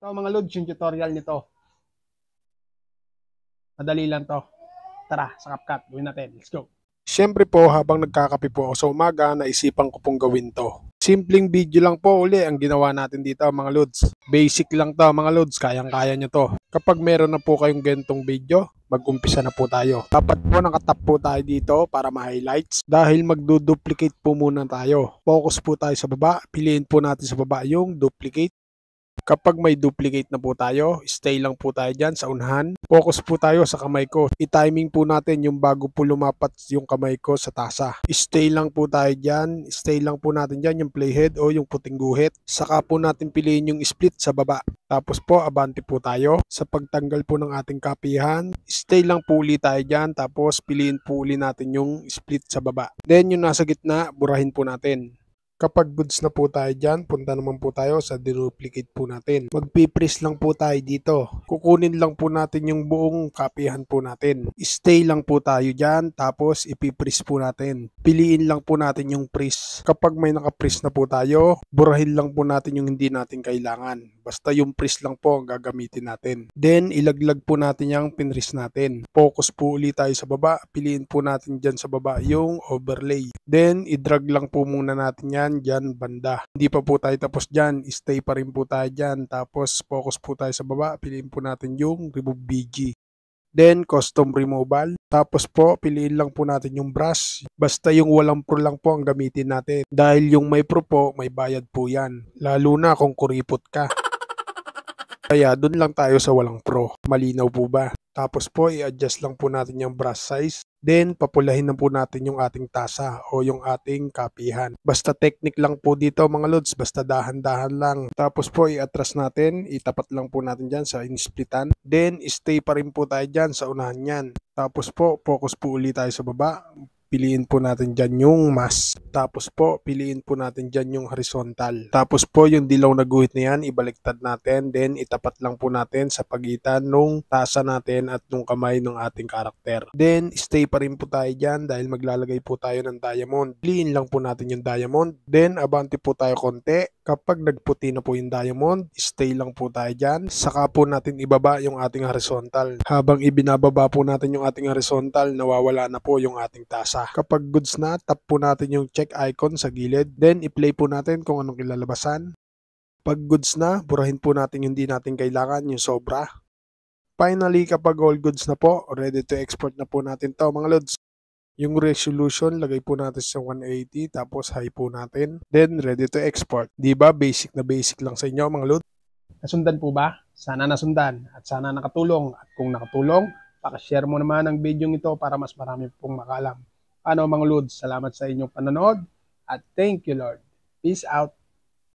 So mga lods, yung tutorial nito. Madali lang to. Tara, sa CapCut, gawin natin. Let's go. Siyempre po, habang nagkakape po ako sa umaga, naisipan ko pong gawin to. Simpleng video lang po uli ang ginawa natin dito mga lods. Basic lang to mga lods, kayang-kaya nyo to. Kapag meron na po kayong gantong video, mag-umpisa na po tayo. Dapat po nakatap po tayo dito para ma-highlights dahil magduduplicate po muna tayo. Focus po tayo sa baba, piliin po natin sa baba yung duplicate. Kapag may duplicate na po tayo, stay lang po tayo dyan sa unahan. Focus po tayo sa kamay ko. I-timing po natin yung bago po lumapat yung kamay ko sa tasa. Stay lang po tayo dyan. Stay lang po natin dyan yung playhead o yung puting guhit. Saka po natin piliin yung split sa baba. Tapos po, abante po tayo. Sa pagtanggal po ng ating kapihan, stay lang po uli tayo dyan. Tapos piliin po uli natin yung split sa baba. Then yung nasa gitna, burahin po natin. Kapag goods na po tayo dyan, punta naman po tayo sa dinuplicate po natin. Magpipress lang po tayo dito. Kukunin lang po natin yung buong kapihan po natin. Stay lang po tayo dyan, tapos ipipress po natin. Piliin lang po natin yung press. Kapag may nakapress na po tayo, burahin lang po natin yung hindi natin kailangan. Basta yung press lang po ang gagamitin natin. Then, ilaglag po natin yung pinress natin. Focus po ulit tayo sa baba. Piliin po natin dyan sa baba yung overlay. Then, i-drag lang po muna natin yan dyan banda. Hindi pa po tayo tapos dyan. Stay pa rin po tayo dyan. Tapos, focus po tayo sa baba. Piliin po natin yung remove BG. Then, custom removal. Tapos po, piliin lang po natin yung brush. Basta yung walang pro lang po ang gamitin natin. Dahil yung may pro po, may bayad po yan. Lalo na kung kuripot ka. Kaya dun lang tayo sa walang pro. Malinaw po ba? Tapos po, i-adjust lang po natin yung brush size. Then, papulahin na po natin yung ating tasa o yung ating kapihan. Basta technique lang po dito mga lods. Basta dahan-dahan lang. Tapos po, i-atras natin. Itapat lang po natin dyan sa in-splitan. Then, stay pa rin po tayo dyan sa unahan yan. Tapos po, focus po ulit tayo sa baba. Piliin po natin dyan yung mask. Tapos po, piliin po natin dyan yung horizontal. Tapos po, yung dilaw na guhit na yan, ibaliktad natin. Then, itapat lang po natin sa pagitan nung tasa natin at nung kamay ng ating karakter. Then, stay pa rin po tayo dyan dahil maglalagay po tayo ng diamond. Piliin lang po natin yung diamond. Then, abante po tayo konti. Kapag nagputi na po yung diamond, stay lang po tayo dyan. Saka po natin ibaba yung ating horizontal. Habang ibinababa po natin yung ating horizontal, nawawala na po yung ating tasa. Kapag goods na, tap po natin yung check icon sa gilid. Then, i-play po natin kung anong kilalabasan. Pag goods na, burahin po natin yung hindi natin kailangan, yung sobra. Finally, kapag all goods na po, ready to export na po natin to mga lods. Yung resolution, lagay po natin sa 180, tapos high po natin. Then, ready to export. Diba? Basic na basic lang sa inyo mga lods. Nasundan po ba? Sana nasundan at sana nakatulong. At kung nakatulong, pakishare mo naman ang video ito para mas marami pong makalam. Ano mga lods, salamat sa inyong panonood at thank you Lord. Peace out.